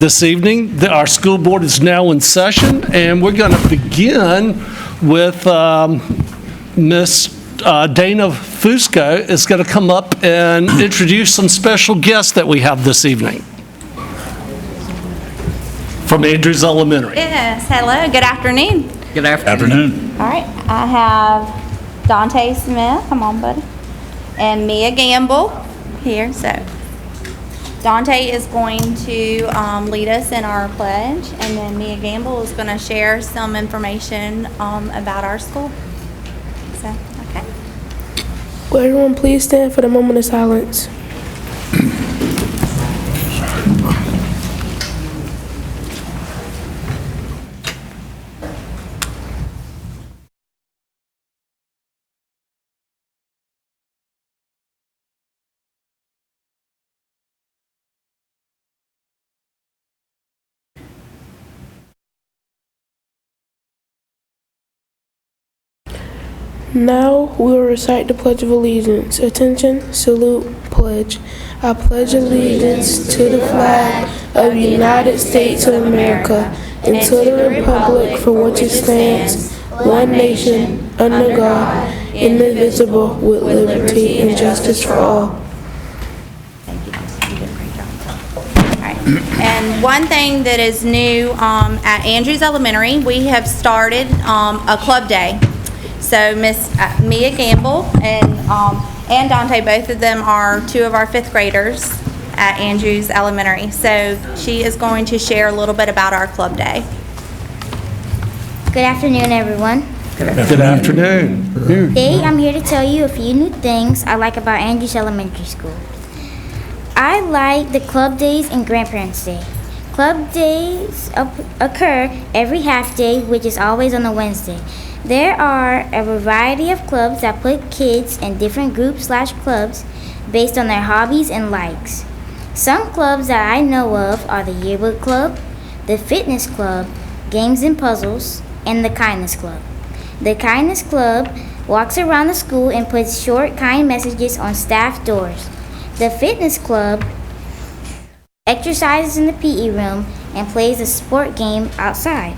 This evening, our school board is now in session, and we're going to begin with Miss Dana Fusco is going to come up and introduce some special guests that we have this evening from Andrews Elementary. Yes, hello, good afternoon. Good afternoon. All right, I have Dante Smith, come on buddy, and Mia Gamble here. So Dante is going to lead us in our pledge, and then Mia Gamble is going to share some information about our school. So, okay. Will everyone please stand for the moment of silence? Now we will recite the Pledge of Allegiance. Attention, salute, pledge. I pledge allegiance to the flag of the United States of America and to the republic for which it stands, one nation, under God, indivisible, with liberty and justice for all. Thank you. You did a great job. All right. And one thing that is new at Andrews Elementary, we have started a club day. So Miss Mia Gamble and Dante, both of them are two of our fifth graders at Andrews Elementary. So she is going to share a little bit about our club day. Good afternoon, everyone. Good afternoon. Today, I'm here to tell you a few new things I like about Andrews Elementary School. I like the club days and Grandparents' Day. Club days occur every half day, which is always on a Wednesday. There are a variety of clubs that put kids in different groups/clubs based on their hobbies and likes. Some clubs that I know of are the Yearbook Club, the Fitness Club, Games and Puzzles, and the Kindness Club. The Kindness Club walks around the school and puts short, kind messages on staff doors. The Fitness Club exercises in the PE room and plays a sport game outside.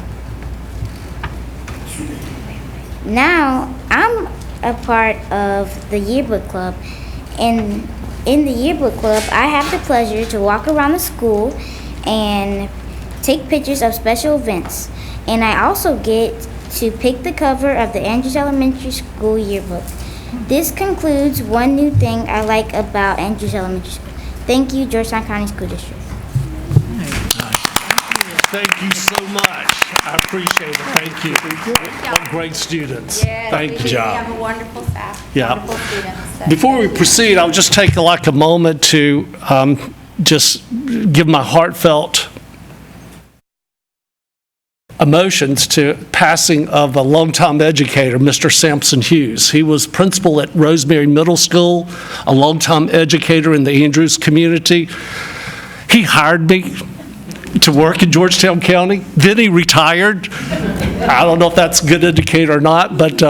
Now, I'm a part of the Yearbook Club, and in the Yearbook Club, I have the pleasure to walk around the school and take pictures of special events. And I also get to pick the cover of the Andrews Elementary School Yearbook. This concludes one new thing I like about Andrews Elementary School. Thank you, Georgetown County School District. Thank you so much. I appreciate it. Thank you. What great students. Yes, Thank we you. do. We have a wonderful staff. Yeah. Wonderful students. So. Before we proceed, I'll just take a moment to just give my heartfelt emotions to passing of a longtime educator, Mr. Sampson Hughes. He was principal at Rosemary Middle School, a longtime educator in the Andrews community. He hired me to work in Georgetown County. Then he retired. I don't know if that's a good indicator or not, but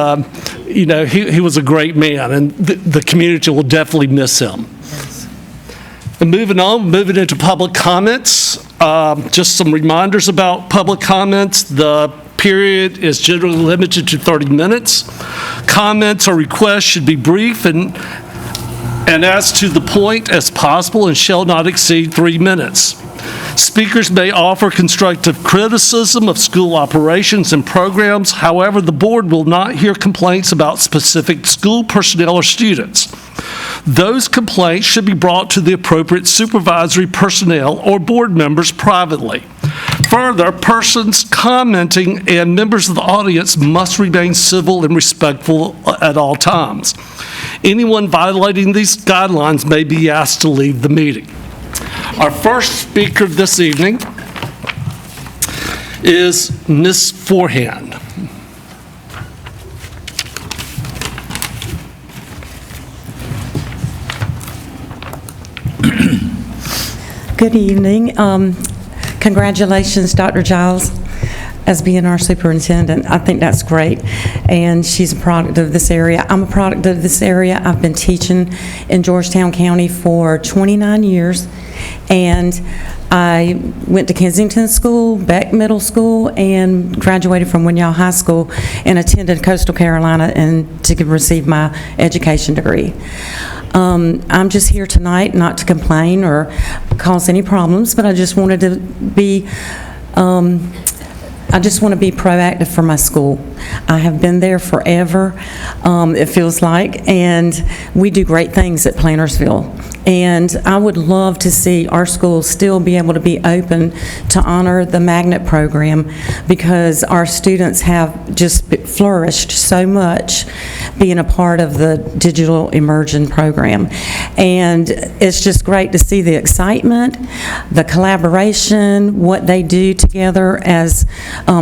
he was a great man, and the community will definitely miss him. And moving into public comments, just some reminders about public comments. The period is generally limited to 30 minutes. Comments or requests should be brief and as to the point as possible and shall not exceed 3 minutes. Speakers may offer constructive criticism of school operations and programs. However, the board will not hear complaints about specific school personnel or students. Those complaints should be brought to the appropriate supervisory personnel or board members privately. Further, persons commenting and members of the audience must remain civil and respectful at all times. Anyone violating these guidelines may be asked to leave the meeting. Our first speaker this evening is Ms. Forehand. Good evening. Congratulations, Dr. Giles. as being our superintendent. I think that's great, and she's a product of this area. I'm a product of this area. I've been teaching in Georgetown County for 29 years, and I went to Kensington School, Beck Middle School, and graduated from Winyah High School and attended Coastal Carolina and to receive my education degree. I'm just here tonight not to complain or cause any problems, but I just wanted to be I just want to be proactive for my school. I have been there forever, it feels like, and we do great things at Plantersville. And I would love to see our school still be able to be open to honor the magnet program, because our students have just flourished so much being a part of the digital immersion program. And it's just great to see the excitement, the collaboration, what they do together as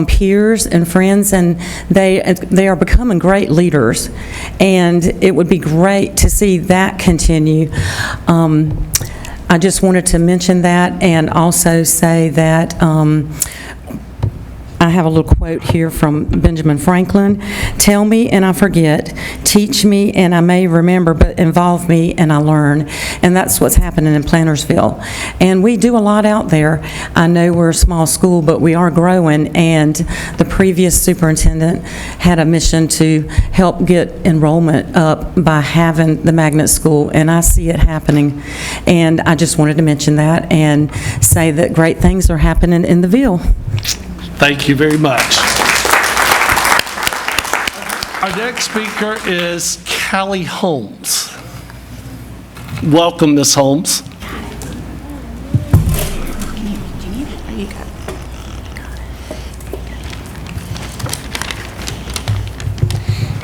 peers and friends, and they are becoming great leaders. And it would be great to see that continue. I just wanted to mention that, and also say that I have a little quote here from Benjamin Franklin. "Tell me and I forget, teach me and I may remember, but involve me and I learn." And that's what's happening in Plantersville. And we do a lot out there. I know we're a small school, but we are growing, and the previous superintendent had a mission to help get enrollment up by having the magnet school, and I see it happening. And I just wanted to mention that and say that great things are happening in the Ville. Thank you very much. Our next speaker is Callie Holmes. Welcome, Ms. Holmes.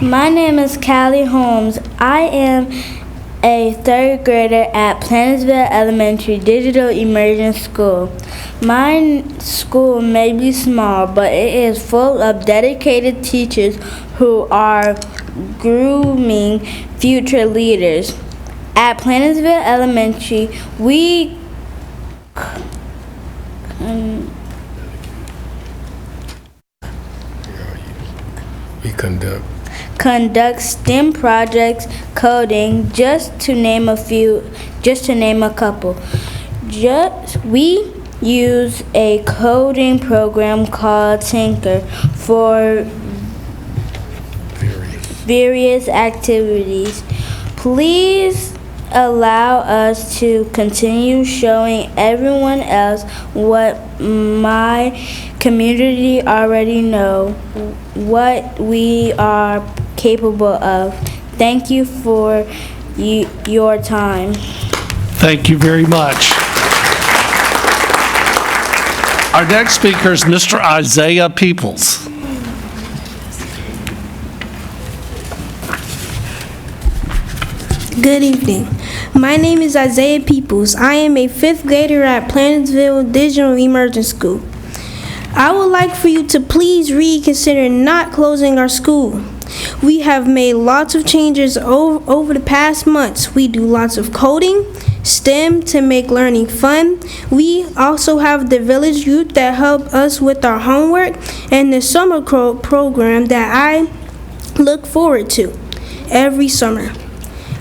My name is Callie Holmes. I am a third grader at Plantersville Elementary Digital Immersion School. My school may be small, but it is full of dedicated teachers who are grooming future leaders. At Plantersville Elementary, we conduct STEM projects, coding, just to name a couple. We use a coding program called Tinker for various activities. Please allow us to continue showing everyone else what my community already know, what we are capable of. Thank you for your time. Thank you very much. Our next speaker is Mr. Isaiah Peoples. Good evening. My name is Isaiah Peoples. I am a 5th grader at Plantersville Digital Immersion School. I would like for you to please reconsider not closing our school. We have made lots of changes over the past months. We do lots of coding, STEM to make learning fun. We also have the village youth that help us with our homework, and the summer program that I look forward to every summer.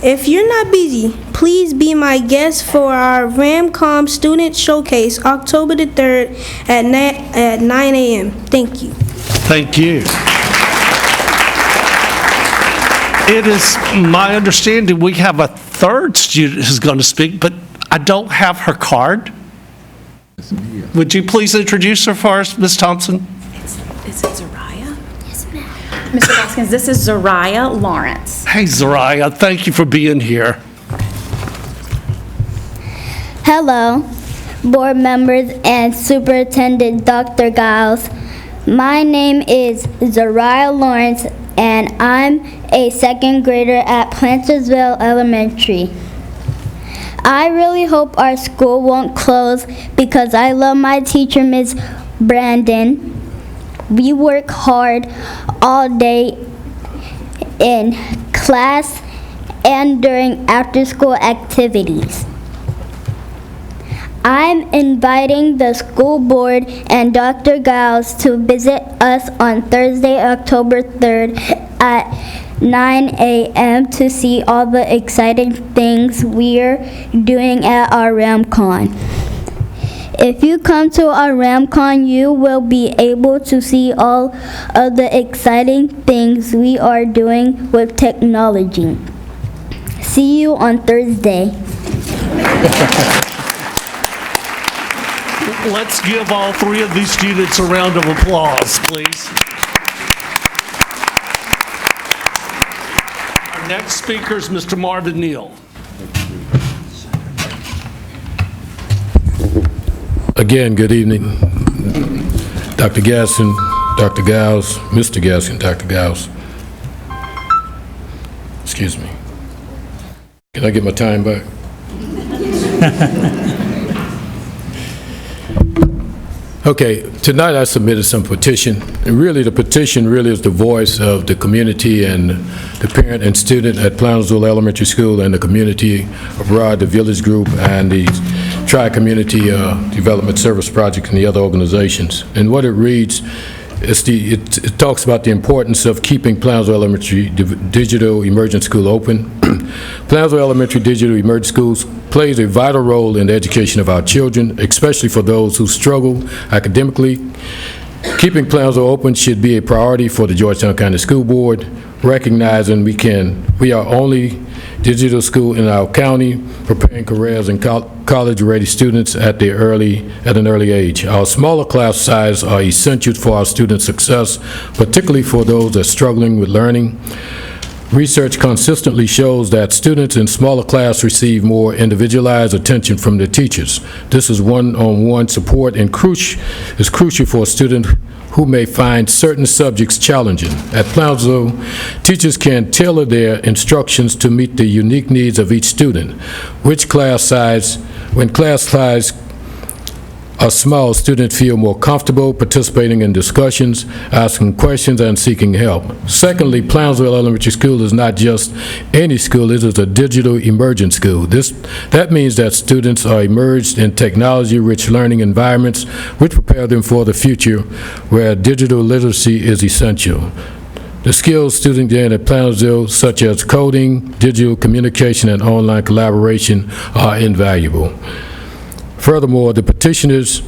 If you're not busy, please be my guest for our Ramcom Student Showcase, October the 3rd at 9 a.m. Thank you. Thank you. It is my understanding we have a third student who's going to speak, but I don't have her card. Would you please introduce her for us, Ms. Thompson? Is it Zariah? Yes, ma'am. Mr. Gaskins, this is Zariah Lawrence. Hey, Zariah, thank you for being here. Hello, board members and Superintendent Dr. Giles. My name is Zariah Lawrence, and I'm a 2nd grader at Plantersville Elementary. I really hope our school won't close because I love my teacher, Ms. Brandon. We work hard all day in class and during after-school activities. I'm inviting the school board and Dr. Giles to visit us on Thursday, October 3rd at 9 a.m. to see all the exciting things we're doing at our RamCon. If you come to our RamCon, you will be able to see all of the exciting things we are doing with technology. See you on Thursday. Let's give all three of these students a round of applause, please. Our next speaker is Mr. Marvin Neal. Again, good evening. Dr. Gasson, Dr. Gauss, Mr. Gasson, Dr. Gauss. Excuse me. Can I get my time back? Okay, tonight I submitted some petition, and really the petition really is the voice of the community and the parent and student at Plownsville Elementary School and the community abroad, the Village Group, and the Tri-Community Development Service Project and the other organizations. And what it reads is it talks about the importance of keeping Plownsville Elementary Digital Emergent School open. Plownsville Elementary Digital Emergent Schools plays a vital role in the education of our children, especially for those who struggle academically. Keeping Plownsville open should be a priority for the Georgetown County School Board, recognizing we are only digital school in our county, preparing careers and college-ready students at an early age. Our smaller class size are essential for our students' success, particularly for those that are struggling with learning. Research consistently shows that students in smaller class receive more individualized attention from their teachers. This is one-on-one support and is crucial for a student who may find certain subjects challenging. At Plownsville, teachers can tailor their instructions to meet the unique needs of each student. When class size are small, students feel more comfortable participating in discussions, asking questions, and seeking help. Secondly, Plownsville Elementary School is not just any school, it is a digital emergent school. That means that students are immersed in technology-rich learning environments which prepare them for the future, where digital literacy is essential. The skills students gain at Plownsville, such as coding, digital communication, and online collaboration, are invaluable. Furthermore, the petitioners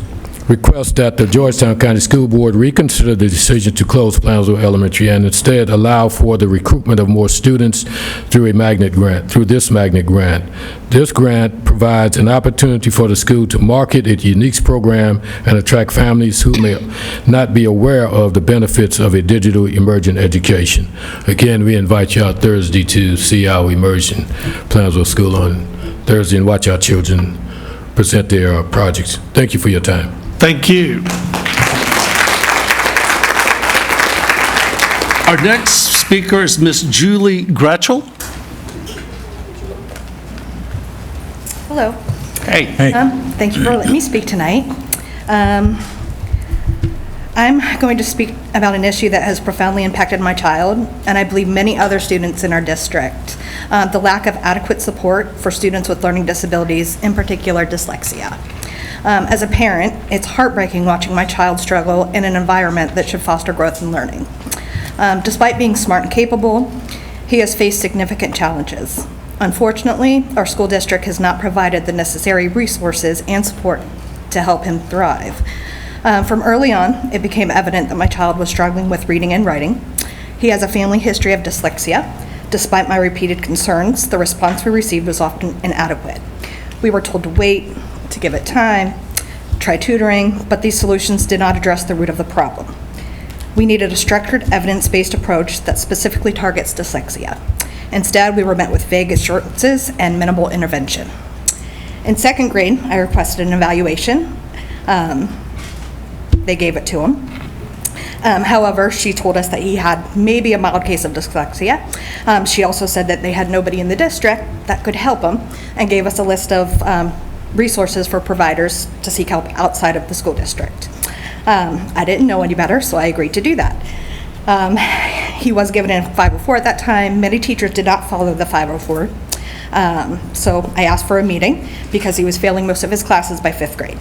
request that the Georgetown County School Board reconsider the decision to close Plownsville Elementary and instead allow for the recruitment of more students through this magnet grant. This grant provides an opportunity for the school to market its unique program and attract families who may not be aware of the benefits of a digital emergent education. Again, we invite you out Thursday to see our immersion Plownsville School on Thursday and watch our children present their projects. Thank you for your time. Thank you. Our next speaker is Miss Julie Gretchel. Hello. Hey. Thank you for letting me speak tonight. I'm going to speak about an issue that has profoundly impacted my child, and I believe many other students in our district. The lack of adequate support for students with learning disabilities, in particular dyslexia. As a parent, it's heartbreaking watching my child struggle in an environment that should foster growth and learning. Despite being smart and capable, he has faced significant challenges. Unfortunately, our school district has not provided the necessary resources and support to help him thrive. From early on, it became evident that my child was struggling with reading and writing. He has a family history of dyslexia. Despite my repeated concerns, the response we received was often inadequate. We were told to wait, to give it time, try tutoring, but these solutions did not address the root of the problem. We needed a structured, evidence-based approach that specifically targets dyslexia. Instead, we were met with vague assurances and minimal intervention. In second grade, I requested an evaluation. They gave it to him. However, she told us that he had maybe a mild case of dyslexia. She also said that they had nobody in the district that could help him and gave us a list of resources for providers to seek help outside of the school district. I didn't know any better, so I agreed to do that. He was given a 504 at that time. Many teachers did not follow the 504. So I asked for a meeting because he was failing most of his classes by 5th grade.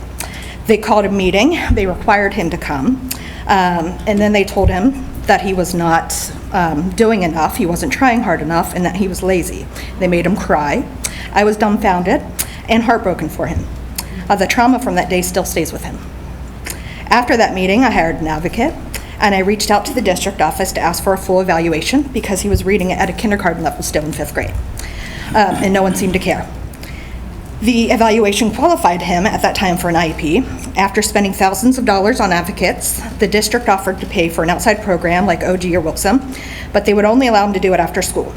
They called a meeting. They required him to come. And then they told him that he was not doing enough, he wasn't trying hard enough, and that he was lazy. They made him cry. I was dumbfounded and heartbroken for him. The trauma from that day still stays with him. After that meeting, I hired an advocate, and I reached out to the district office to ask for a full evaluation because he was reading at a kindergarten level still in 5th grade, and no one seemed to care. The evaluation qualified him at that time for an IEP. After spending thousands of dollars on advocates, the district offered to pay for an outside program like OG or Wilson, but they would only allow him to do it after school.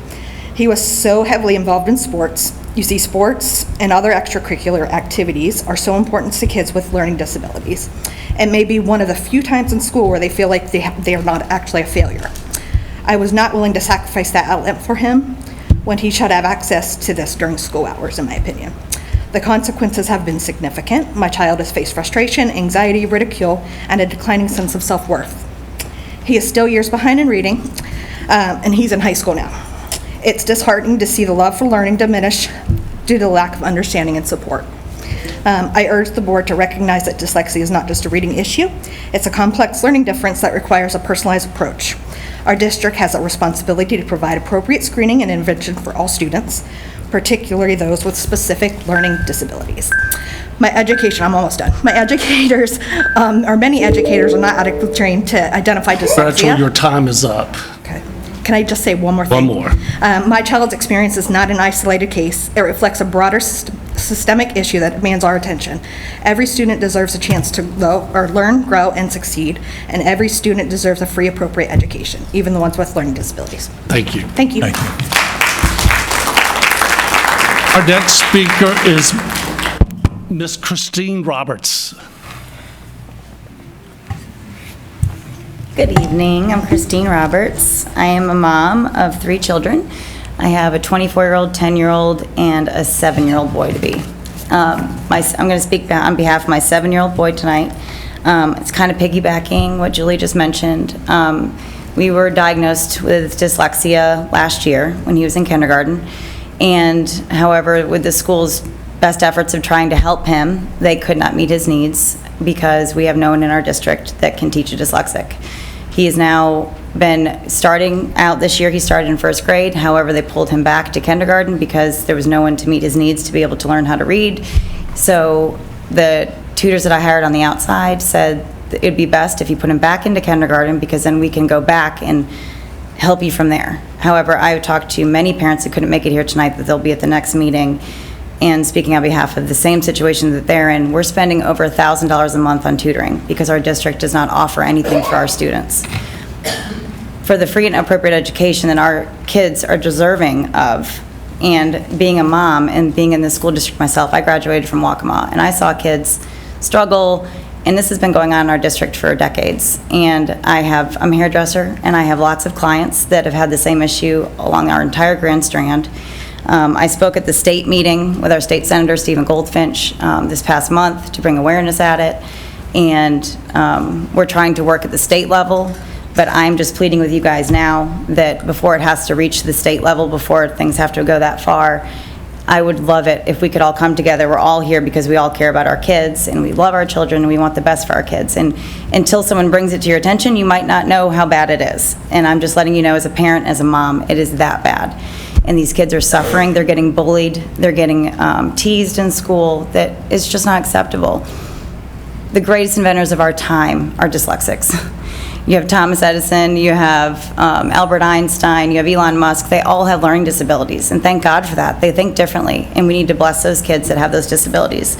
He was so heavily involved in sports. You see, sports and other extracurricular activities are so important to kids with learning disabilities. It may be one of the few times in school where they feel like they are not actually a failure. I was not willing to sacrifice that outlet for him when he should have access to this during school hours, in my opinion. The consequences have been significant. My child has faced frustration, anxiety, ridicule, and a declining sense of self-worth. He is still years behind in reading, and he's in high school now. It's disheartening to see the love for learning diminish due to the lack of understanding and support. I urge the board to recognize that dyslexia is not just a reading issue. It's a complex learning difference that requires a personalized approach. Our district has a responsibility to provide appropriate screening and intervention for all students, particularly those with specific learning disabilities. My education, I'm almost done. My educators, or many educators, are not adequately trained to identify dyslexia. Rachel, your time is up. Okay. Can I just say one more thing? One more. My child's experience is not an isolated case. It reflects a broader systemic issue that demands our attention. Every student deserves a chance to learn, grow, and succeed, and every student deserves a free, appropriate education, even the ones with learning disabilities. Thank you. Thank you. Our next speaker is Miss Christine Roberts. Good evening. I'm Christine Roberts. I am a mom of 3 children. I have a 24-year-old, 10-year-old, and a 7-year-old boy to be. I'm going to speak on behalf of my 7-year-old boy tonight. It's kind of piggybacking what Julie just mentioned. We were diagnosed with dyslexia last year when he was in kindergarten. And however, with the school's best efforts of trying to help him, they could not meet his needs because we have no one in our district that can teach a dyslexic. He has now been starting out this year. He started in 1st grade. However, they pulled him back to kindergarten because there was no one to meet his needs to be able to learn how to read. So the tutors that I hired on the outside said it'd be best if you put him back into kindergarten because then we can go back and help you from there. However, I've talked to many parents who couldn't make it here tonight that they'll be at the next meeting. And speaking on behalf of the same situation that they're in, we're spending over $1,000 a month on tutoring because our district does not offer anything for our students. For the free and appropriate education that our kids are deserving of, and being a mom and being in the school district myself, I graduated from Waccamaw, and I saw kids struggle, and this has been going on in our district for decades. And I'm a hairdresser, and I have lots of clients that have had the same issue along our entire Grand Strand. I spoke at the state meeting with our state senator, Stephen Goldfinch, this past month to bring awareness at it. And we're trying to work at the state level, but I'm just pleading with you guys now that before it has to reach the state level, before things have to go that far, I would love it if we could all come together. We're all here because we all care about our kids, and we love our children, and we want the best for our kids. And until someone brings it to your attention, you might not know how bad it is. And I'm just letting you know, as a parent, as a mom, it is that bad. And these kids are suffering. They're getting bullied. They're getting teased in school. That is just not acceptable. The greatest inventors of our time are dyslexics. You have Thomas Edison, you have Albert Einstein, you have Elon Musk. They all have learning disabilities, and thank God for that. They think differently, and we need to bless those kids that have those disabilities.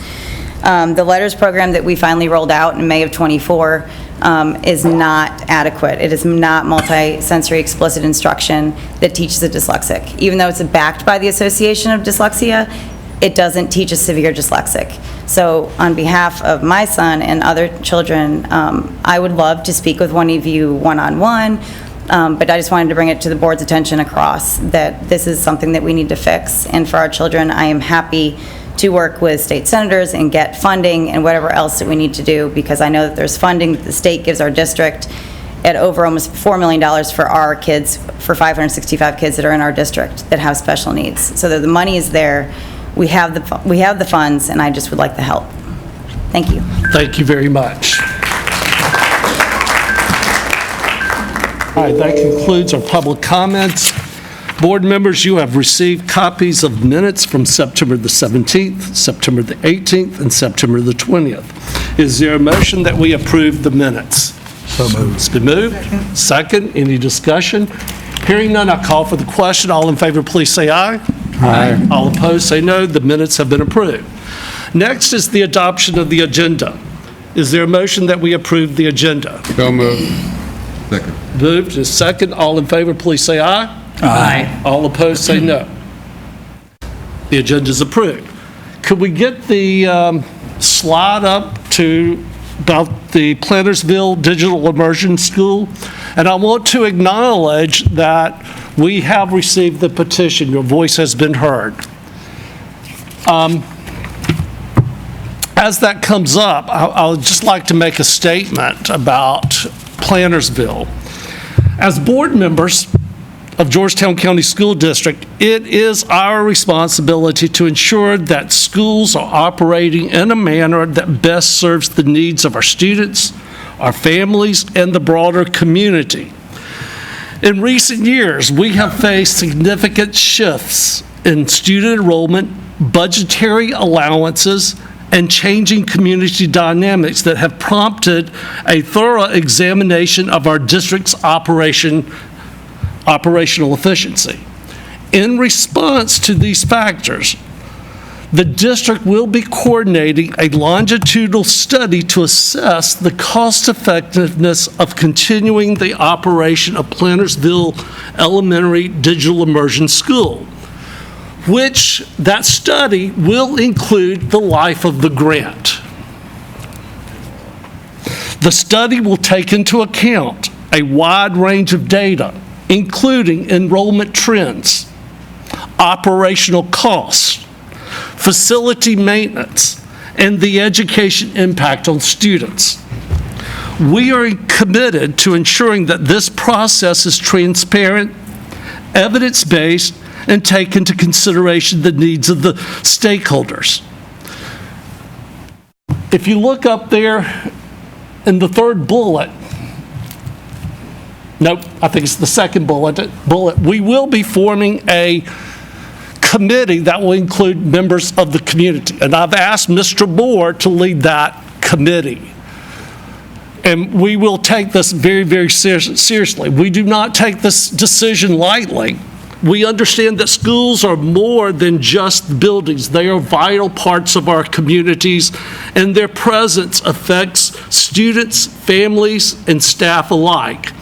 The LETTERS program that we finally rolled out in May of '24 is not adequate. It is not multi-sensory explicit instruction that teaches a dyslexic. Even though it's backed by the Association of Dyslexia, it doesn't teach a severe dyslexic. So on behalf of my son and other children, I would love to speak with one of you one-on-one, but I just wanted to bring it to the board's attention across that this is something that we need to fix. And for our children, I am happy to work with state senators and get funding and whatever else that we need to do, because I know that there's funding that the state gives our district at over almost $4 million for our kids, for 565 kids that are in our district that have special needs. So that the money is there. We have the funds, and I just would like the help. Thank you. Thank you very much. All right, that concludes our public comments. Board members, you have received copies of minutes from September the 17th, September the 18th, and September the 20th. Is there a motion that we approve the minutes? So moved. It's been moved. Second, any discussion? Hearing none, I'll call for the question. All in favor, please say aye. Aye. All opposed, say no. The minutes have been approved. Next is the adoption of the agenda. Is there a motion that we approve the agenda? So moved. Second. Moved and second. All in favor, please say aye. Aye. All opposed, say no. The agenda is approved. Could we get the slide up to about the Plantersville Digital Immersion School? And I want to acknowledge that we have received the petition. Your voice has been heard. As that comes up, I would just like to make a statement about Plantersville. As board members of Georgetown County School District, it is our responsibility to ensure that schools are operating in a manner that best serves the needs of our students, our families, and the broader community. In recent years, we have faced significant shifts in student enrollment, budgetary allowances, and changing community dynamics that have prompted a thorough examination of our district's operational efficiency. In response to these factors, the district will be coordinating a longitudinal study to assess the cost-effectiveness of continuing the operation of Plantersville Elementary Digital Immersion School, which that study will include the life of the grant. The study will take into account a wide range of data, including enrollment trends, operational costs, facility maintenance, and the education impact on students. We are committed to ensuring that this process is transparent, evidence-based, and take into consideration the needs of the stakeholders. If you look up there in the third bullet, nope, I think it's the second bullet, we will be forming a committee that will include members of the community. And I've asked Mr. Moore to lead that committee. And we will take this very, very seriously. We do not take this decision lightly. We understand that schools are more than just buildings. They are vital parts of our communities, and their presence affects students, families, and staff alike.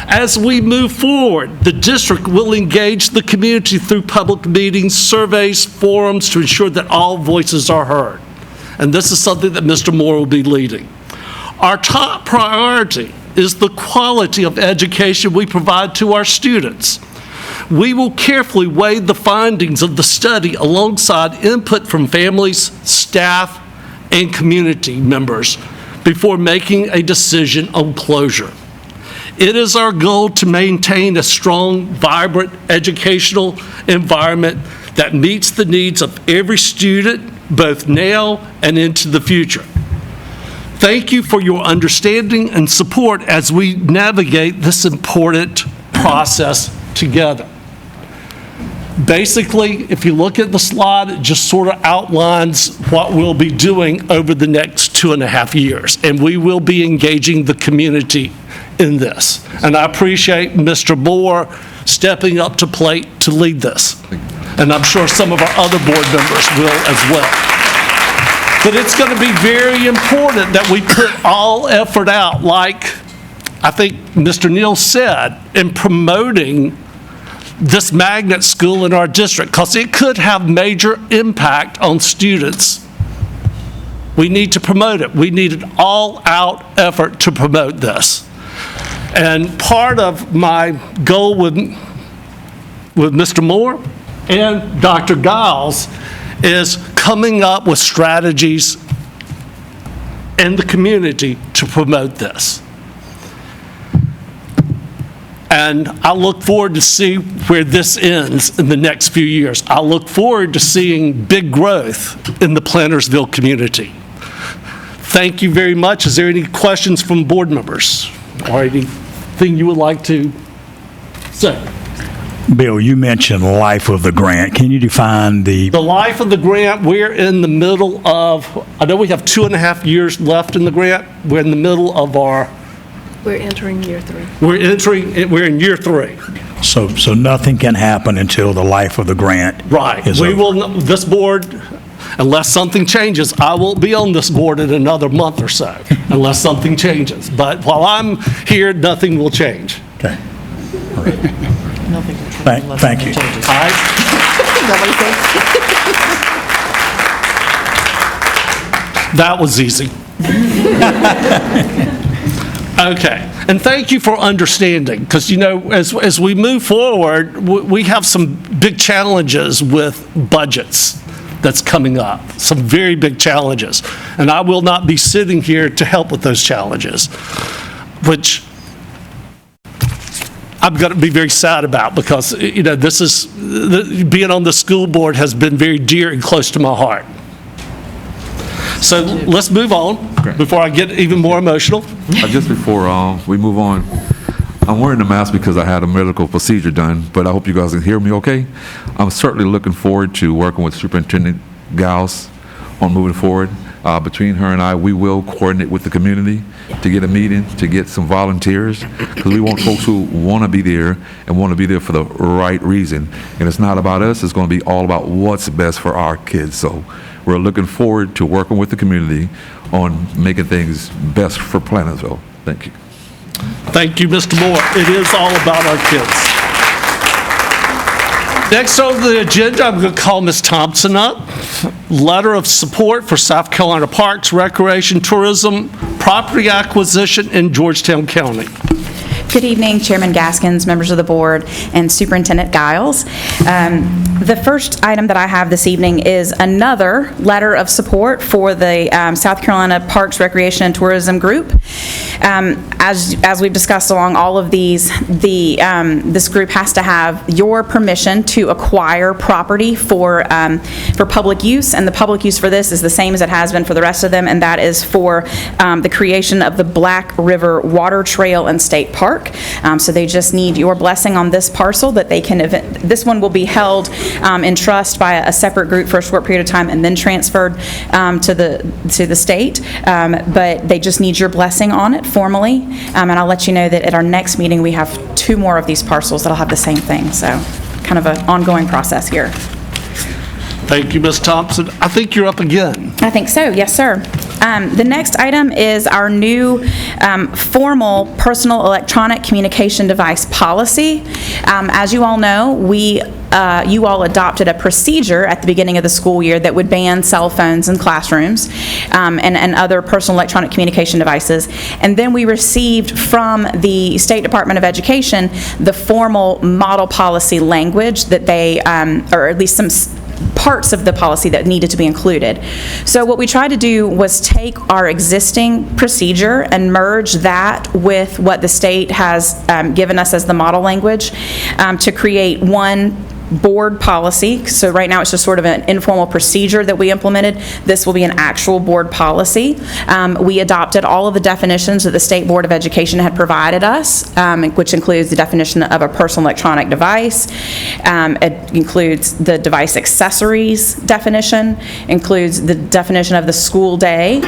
As we move forward, the district will engage the community through public meetings, surveys, forums to ensure that all voices are heard. And this is something that Mr. Moore will be leading. Our top priority is the quality of education we provide to our students. We will carefully weigh the findings of the study alongside input from families, staff, and community members before making a decision on closure. It is our goal to maintain a strong, vibrant educational environment that meets the needs of every student, both now and into the future. Thank you for your understanding and support as we navigate this important process together. Basically, if you look at the slide, it just sort of outlines what we'll be doing over the next 2.5 years, and we will be engaging the community in this. And I appreciate Mr. Moore stepping up to plate to lead this. And I'm sure some of our other board members will as well. But it's going to be very important that we put all effort out, like I think Mr. Neal said, in promoting this magnet school in our district, because it could have major impact on students. We need to promote it. We need an all-out effort to promote this. And part of my goal with Mr. Moore and Dr. Giles is coming up with strategies in the community to promote this. And I look forward to see where this ends in the next few years. I look forward to seeing big growth in the Plantersville community. Thank you very much. Is there any questions from board members or anything you would like to So, Bill, you mentioned life of the grant. Can you define the life of the grant, we're in the middle of, I know we have 2.5 years left in the grant. We're in the middle of We're entering year 3. we're in year 3. so nothing can happen until the life of the grant Right. is We over? will, this board, unless something changes, I won't be on this board in another month or so, unless something changes. But while I'm here, nothing will change. Okay. All right. Thank you. All right? That was easy. Okay, and thank you for understanding, because, you know, as we move forward, we have some big challenges with budgets that's coming up, some very big challenges, and I will not be sitting here to help with those challenges, which I'm going to be very sad about, because, you know, this is, being on the school board has been very dear and close to my heart. So let's move on before I get even more emotional. Just before we move on, I'm wearing the mask because I had a medical procedure done, but I hope you guys can hear me okay. I'm certainly looking forward to working with Superintendent Gauss on moving forward. Between her and I, we will coordinate with the community to get a meeting, to get some volunteers, because we want folks who want to be there and want to be there for the right reason. And it's not about us, it's going to be all about what's best for our kids. So we're looking forward to working with the community on making things best for Plannersville. Thank you. Thank you, Mr. Moore. It is all about our kids. Next on the agenda, I'm going to call Ms. Thompson up. Letter of support for South Carolina Parks, Recreation, Tourism, Property Acquisition in Georgetown County. Good evening, Chairman Gaskins, members of the board, and Superintendent Giles. The first item that I have this evening is another letter of support for the South Carolina Parks, Recreation, and Tourism Group. As we've discussed along all of these, this group has to have your permission to acquire property for public use, and the public use for this is the same as it has been for the rest of them, and that is for the creation of the Black River Water Trail and State Park. So they just need your blessing on this parcel that they can, this one will be held in trust by a separate group for a short period of time and then transferred to the state. But they just need your blessing on it formally. And I'll let you know that at our next meeting, we have 2 more of these parcels that'll have the same thing. So kind of an ongoing process here. Thank you, Ms. Thompson. I think you're up again. I think so, yes, sir. The next item is our new formal personal electronic communication device policy. As you all know, you all adopted a procedure at the beginning of the school year that would ban cell phones in classrooms and other personal electronic communication devices. And then we received from the State Department of Education the formal model policy language that they, or at least some parts of the policy that needed to be included. So what we tried to do was take our existing procedure and merge that with what the state has given us as the model language to create one board policy. So right now it's just sort of an informal procedure that we implemented. This will be an actual board policy. We adopted all of the definitions that the State Board of Education had provided us, which includes the definition of a personal electronic device. It includes the device accessories definition, includes the definition of the school day,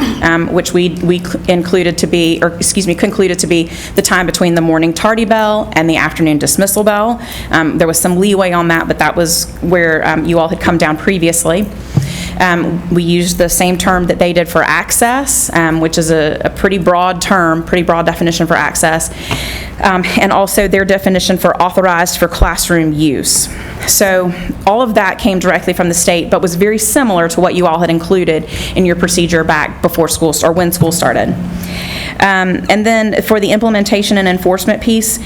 which we concluded to be the time between the morning tardy bell and the afternoon dismissal bell. There was some leeway on that, but that was where you all had come down previously. We used the same term that they did for access, which is a pretty broad term, pretty broad definition for access, and also their definition for authorized for classroom use. So all of that came directly from the state, but was very similar to what you all had included in your procedure back before school, or when school started. And then for the implementation and enforcement piece,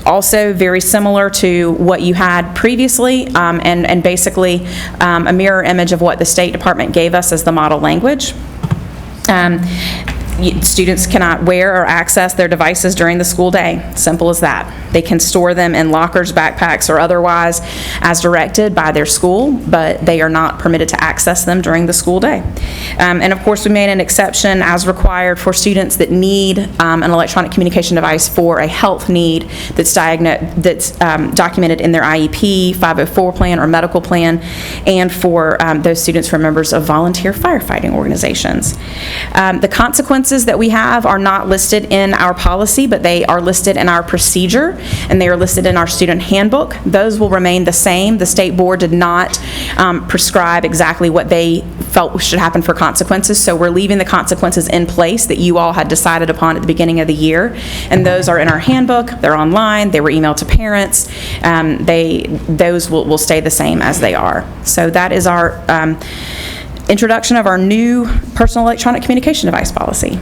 also very similar to what you had previously, and basically a mirror image of what the State Department gave us as the model language. Students cannot wear or access their devices during the school day. Simple as that. They can store them in lockers, backpacks, or otherwise as directed by their school, but they are not permitted to access them during the school day. And of course, we made an exception as required for students that need an electronic communication device for a health need that's documented in their IEP, 504 plan, or medical plan, and for those students who are members of volunteer firefighting organizations. The consequences that we have are not listed in our policy, but they are listed in our procedure, and they are listed in our student handbook. Those will remain the same. The state board did not prescribe exactly what they felt should happen for consequences, so we're leaving the consequences in place that you all had decided upon at the beginning of the year, and those are in our handbook. They're online. They were emailed to parents. Those will stay the same as they are. So that is our introduction of our new personal electronic communication device policy.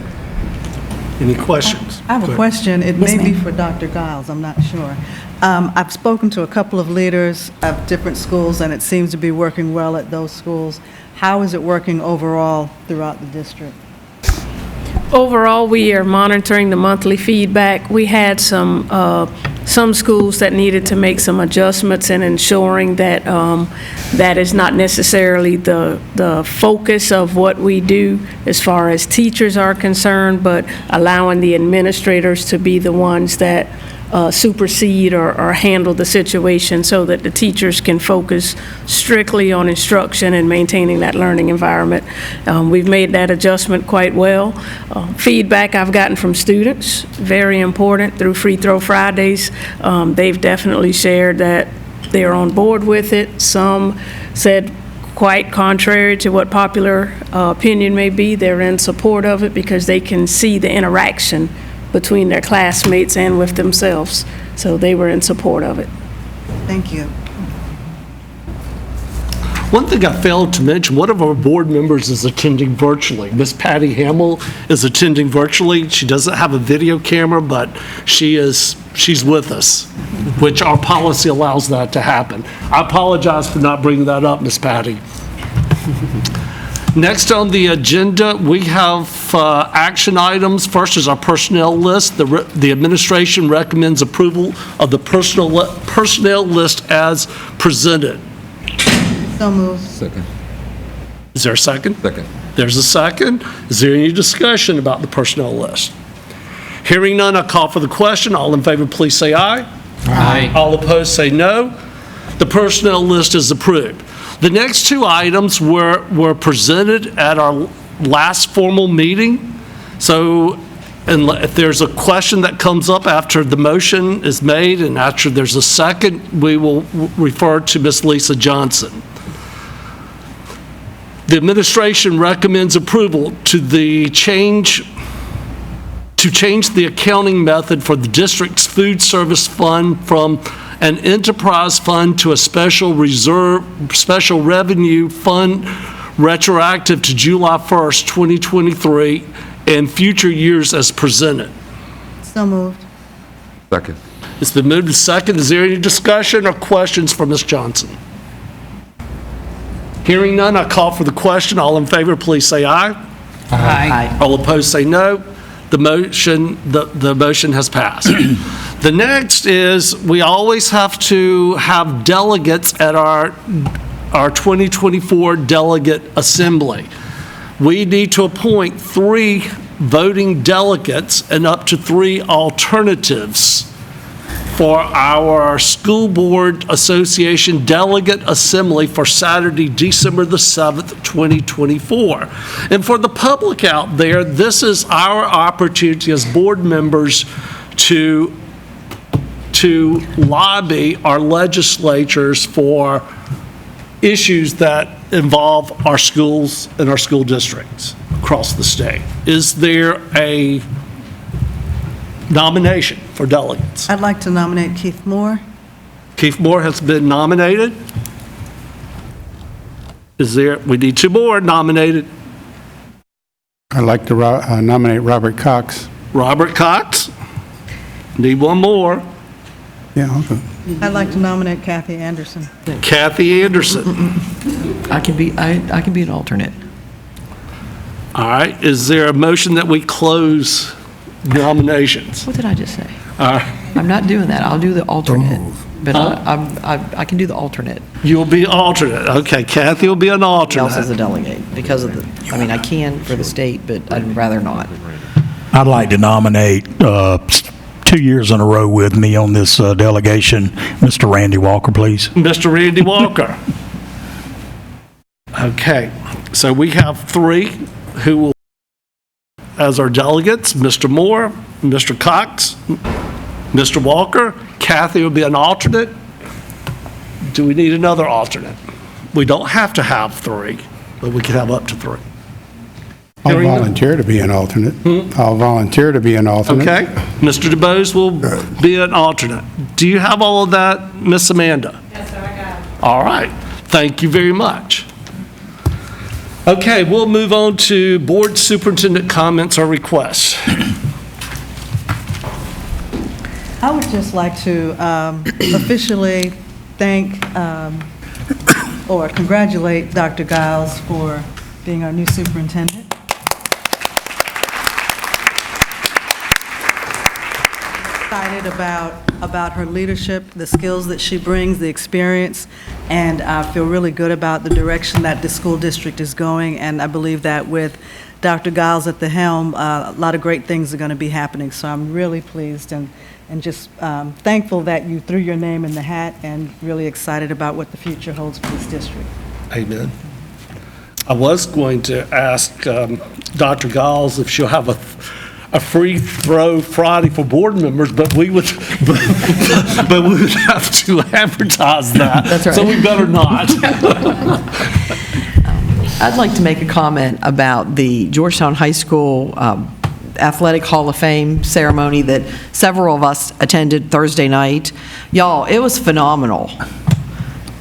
Any questions? I have a question. It may be for Dr. Giles, I'm not sure. I've spoken to a couple of leaders of different schools, and it seems to be working well at those schools. How is it working overall throughout the district? Overall, we are monitoring the monthly feedback. We had some schools that needed to make some adjustments in ensuring that that is not necessarily the focus of what we do as far as teachers are concerned, but allowing the administrators to be the ones that supersede or handle the situation so that the teachers can focus strictly on instruction and maintaining that learning environment. We've made that adjustment quite well. Feedback I've gotten from students, very important, through Free Throw Fridays. They've definitely shared that they're on board with it. Some said, quite contrary to what popular opinion may be, they're in support of it because they can see the interaction between their classmates and with themselves. So they were in support of it. Thank you. One thing I failed to mention, one of our board members is attending virtually. Miss Patty Hamill is attending virtually. She doesn't have a video camera, but she's with us, which our policy allows that to happen. I apologize for not bringing that up, Miss Patty. Next on the agenda, we have action items. First is our personnel list. The administration recommends approval of the personnel list as presented. So moved. Second. Is there a second? Second. There's a second. Is there any discussion about the personnel list? Hearing none, I call for the question. All in favor, please say aye. Aye. All opposed, say no. The personnel list is approved. The next two items were presented at our last formal meeting. So if there's a question that comes up after the motion is made and after there's a second, we will refer to Ms. Lisa Johnson. The administration recommends approval to change the accounting method for the district's food service fund from an enterprise fund to a special revenue fund retroactive to July 1st, 2023, and future years as presented. So moved. Second. It's been moved to second. Is there any discussion or questions for Ms. Johnson? Hearing none, I call for the question. All in favor, please say aye. Aye. All opposed, say no. The motion has passed. The next is, we always have to have delegates at our 2024 delegate assembly. We need to appoint 3 voting delegates and up to 3 alternatives for our School Board Association Delegate Assembly for Saturday, December the 7th, 2024. And for the public out there, this is our opportunity as board members to lobby our legislatures for issues that involve our schools and our school districts across the state. Is there a nomination for delegates? I'd like to nominate Keith Moore. Keith Moore has been nominated. We need 2 more nominated. I'd like to nominate Robert Cox. Robert Cox. Need 1 more. Yeah, okay. I'd like to nominate Kathy Anderson. Kathy Anderson. I can be an alternate. All right, is there a motion that we close nominations? What did I just say? All right, I'm not doing that. I'll do the alternate. But I can do the alternate. you'll be alternate. Okay, Kathy will be an Else as a alternate. delegate because of the, I mean, I can for the state, but I'd rather not. I'd like to nominate 2 years in a row with me on this delegation, Mr. Randy Walker, please. Mr. Randy Walker. Okay, so we have 3 who will, as our delegates, Mr. Moore, Mr. Cox, Mr. Walker. Kathy will be an alternate. Do we need another alternate? We don't have to have 3, but we can have up to 3. I'll Hearing none. volunteer to be an alternate. I'll volunteer to be an alternate. Okay, Mr. DeBose will be an alternate. Do you have all of that, Miss Amanda? Yes, sir, I got it. All right, thank you very much. Okay, we'll move on to board superintendent comments or requests. I would just like to officially thank or congratulate Dr. Giles for being our new superintendent. Excited about her leadership, the skills that she brings, the experience, and I feel really good about the direction that the school district is going, and I believe that with Dr. Giles at the helm, a lot of great things are going to be happening, so I'm really pleased and just thankful that you threw your name in the hat and really excited about what the future holds for this district. Amen. I was going to ask Dr. Giles if she'll have a free throw Friday for board members, but we would, but we would have to advertise that. That's right. So we better not. I'd like to make a comment about the Georgetown High School Athletic Hall of Fame ceremony that several of us attended Thursday night. Y'all, it was phenomenal.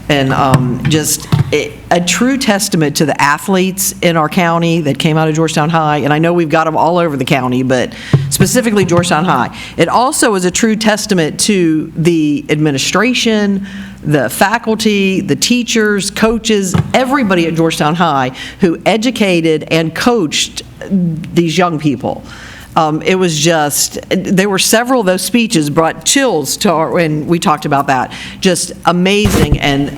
And just a true testament to the athletes in our county that came out of Georgetown High, and I know we've got them all over the county, but specifically Georgetown High. It also is a true testament to the administration, the faculty, the teachers, coaches, everybody at Georgetown High who educated and coached these young people. It was just, there were several of those speeches brought chills to our, and we talked about that. Just amazing, and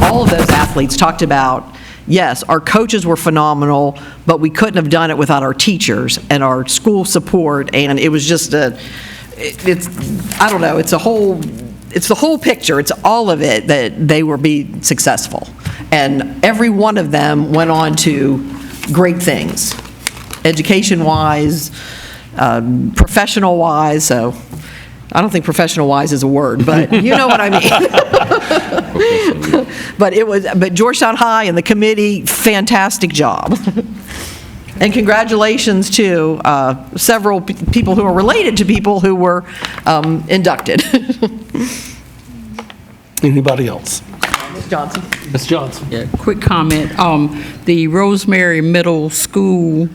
all of those athletes talked about, yes, our coaches were phenomenal, but we couldn't have done it without our teachers and our school support, and it was just I don't know, it's the whole picture, it's all of it that they were being successful. And every one of them went on to great things, education-wise, professional-wise, so I don't think professional-wise is a word, but you know what I mean. But Georgetown High and the committee, fantastic job. And congratulations to several people who are related to people who were inducted. Anybody else? Ms. Johnson. Ms. Johnson. Yeah, quick comment. The Rosemary Middle School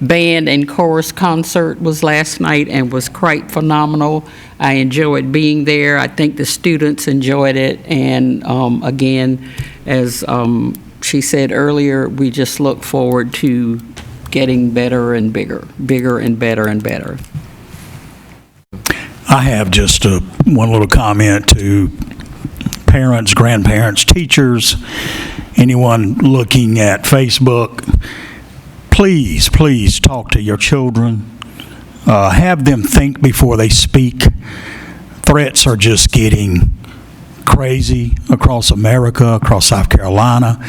band and chorus concert was last night and was quite phenomenal. I enjoyed being there. I think the students enjoyed it. And again, as she said earlier, we just look forward to getting better and bigger and better and better. I have just one little comment to parents, grandparents, teachers, anyone looking at Facebook. Please talk to your children. Have them think before they speak. Threats are just getting crazy across America, across South Carolina,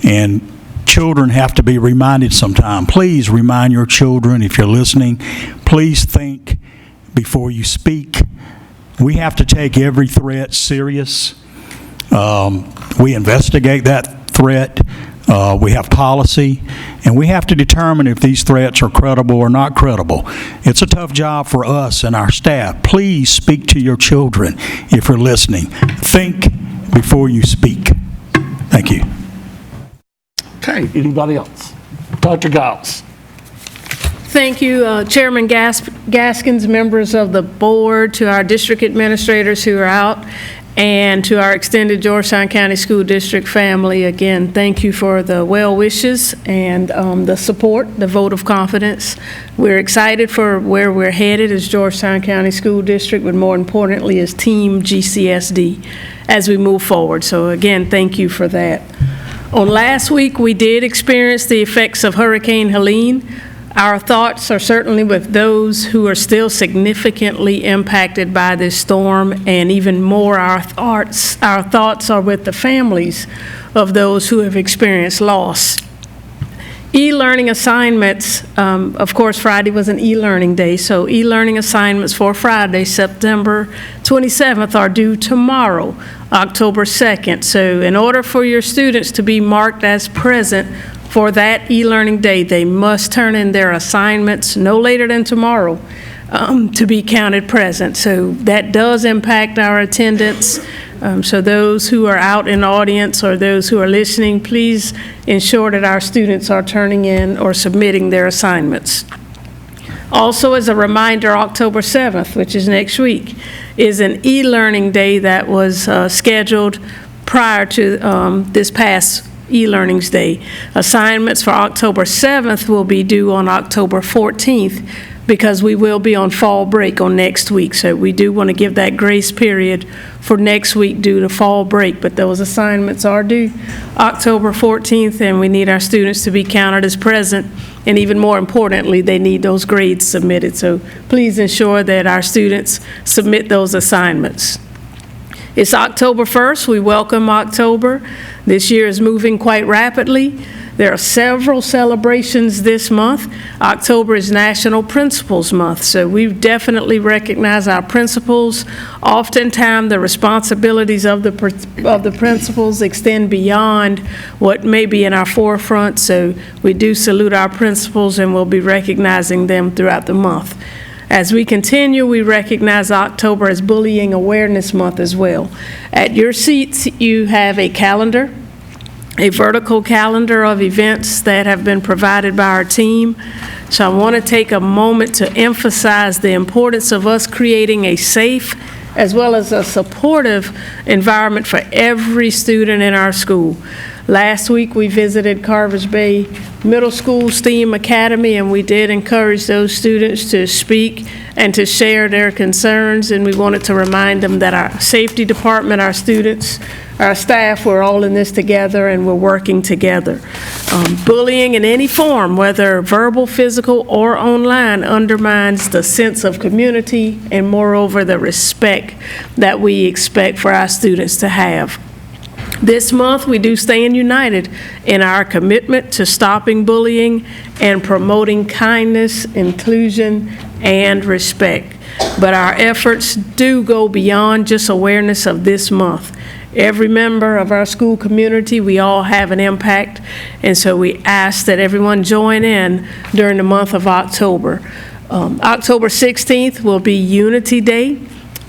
and children have to be reminded sometime. Please remind your children, if you're listening, please think before you speak. We have to take every threat serious. We investigate that threat. We have policy, and we have to determine if these threats are credible or not credible. It's a tough job for us and our staff. Please speak to your children if you're listening. Think before you speak. Thank you. Okay, anybody else? Dr. Giles. Thank you, Chairman Gaskins, members of the board, to our district administrators who are out, And to our extended Georgetown County School District family, again, thank you for the well wishes and the support, the vote of confidence. We're excited for where we're headed as Georgetown County School District, but more importantly as Team GCSD as we move forward. So again, thank you for that. On last week, we did experience the effects of Hurricane Helene. Our thoughts are certainly with those who are still significantly impacted by this storm, and even more, our thoughts are with the families of those who have experienced loss. E-learning assignments, of course, Friday was an e-learning day, so e-learning assignments for Friday, September 27th, are due tomorrow, October 2nd. So in order for your students to be marked as present for that e-learning day, they must turn in their assignments no later than tomorrow to be counted present. So that does impact our attendance. So those who are out in the audience or those who are listening, please ensure that our students are turning in or submitting their assignments. Also, as a reminder, October 7th, which is next week, is an e-learning day that was scheduled prior to this past e-learnings day. Assignments for October 7th will be due on October 14th because we will be on fall break on next week. So we do want to give that grace period for next week due to fall break, but those assignments are due October 14th, and we need our students to be counted as present, and even more importantly, they need those grades submitted. So please ensure that our students submit those assignments. It's October 1st. We welcome October. This year is moving quite rapidly. There are several celebrations this month. October is National Principals Month, so we definitely recognize our principals. Oftentimes, the responsibilities of the principals extend beyond what may be in our forefront, so we do salute our principals, and we'll be recognizing them throughout the month. As we continue, we recognize October as Bullying Awareness Month as well. At your seats, you have a calendar, a vertical calendar of events that have been provided by our team. So I want to take a moment to emphasize the importance of us creating a safe as well as a supportive environment for every student in our school. Last week, we visited Carvers Bay Middle School STEAM Academy, and we did encourage those students to speak and to share their concerns, and we wanted to remind them that our safety department, our students, our staff, we're all in this together, and we're working together. Bullying in any form, whether verbal, physical, or online, undermines the sense of community and, moreover, the respect that we expect for our students to have. This month, we do stand united in our commitment to stopping bullying and promoting kindness, inclusion, and respect. But our efforts do go beyond just awareness of this month. Every member of our school community, we all have an impact, and so we ask that everyone join in during the month of October. October 16th will be Unity Day.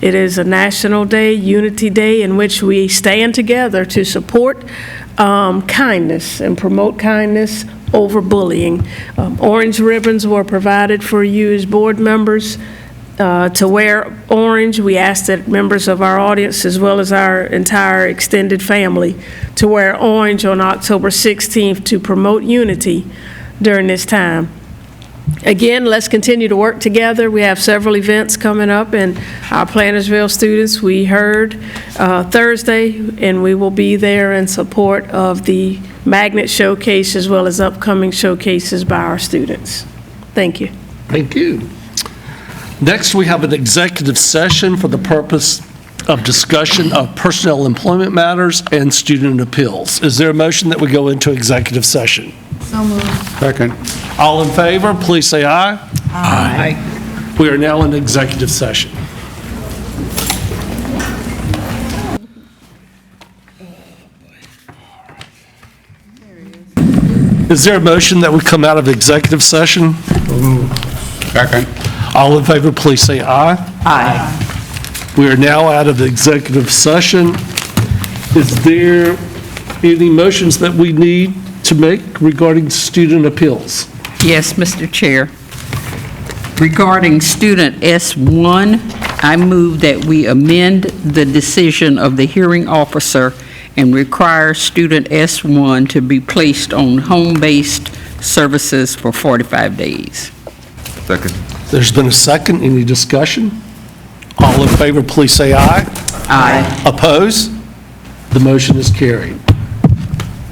It is a national day, Unity Day, in which we stand together to support kindness and promote kindness over bullying. Orange ribbons were provided for you as board members to wear orange. We ask that members of our audience, as well as our entire extended family, to wear orange on October 16th to promote unity during this time. Again, let's continue to work together. We have several events coming up, and our Plantersville students, we heard Thursday, and we will be there in support of the magnet showcase as well as upcoming showcases by our students. Thank you. Thank you. Next, we have an executive session for the purpose of discussion of personnel employment matters and student appeals. Is there a motion that we go into executive session? So moved. Second. All in favor, please say aye. Aye. We are now in executive session. Is there a motion that we come out of executive session? Second. All in favor, please say aye. Aye. We are now out of executive session. Is there any motions that we need to make regarding student appeals? Yes, Mr. Chair. Regarding student S1, I move that we amend the decision of the hearing officer and require student S1 to be placed on home-based services for 45 days. Second. There's been a second. Any discussion? All in favor, please say aye. Aye. Opposed? The motion is carried.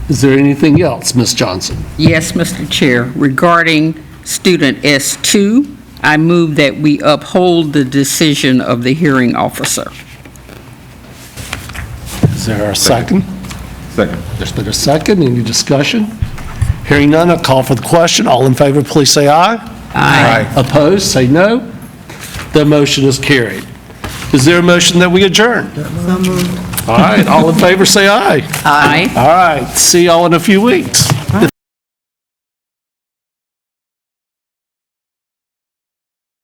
Is there anything else, Ms. Johnson? Yes, Mr. Chair. Regarding student S2, I move that we uphold the decision of the hearing officer. Is there a second? Second. There's been a second. Any discussion? Hearing none, I'll call for the question. All in favor, please say aye. Aye. Opposed, say no. The motion is carried. Is there a motion that we adjourn? So moved. All right, all in favor, say aye. Aye. All right, see y'all in a few weeks.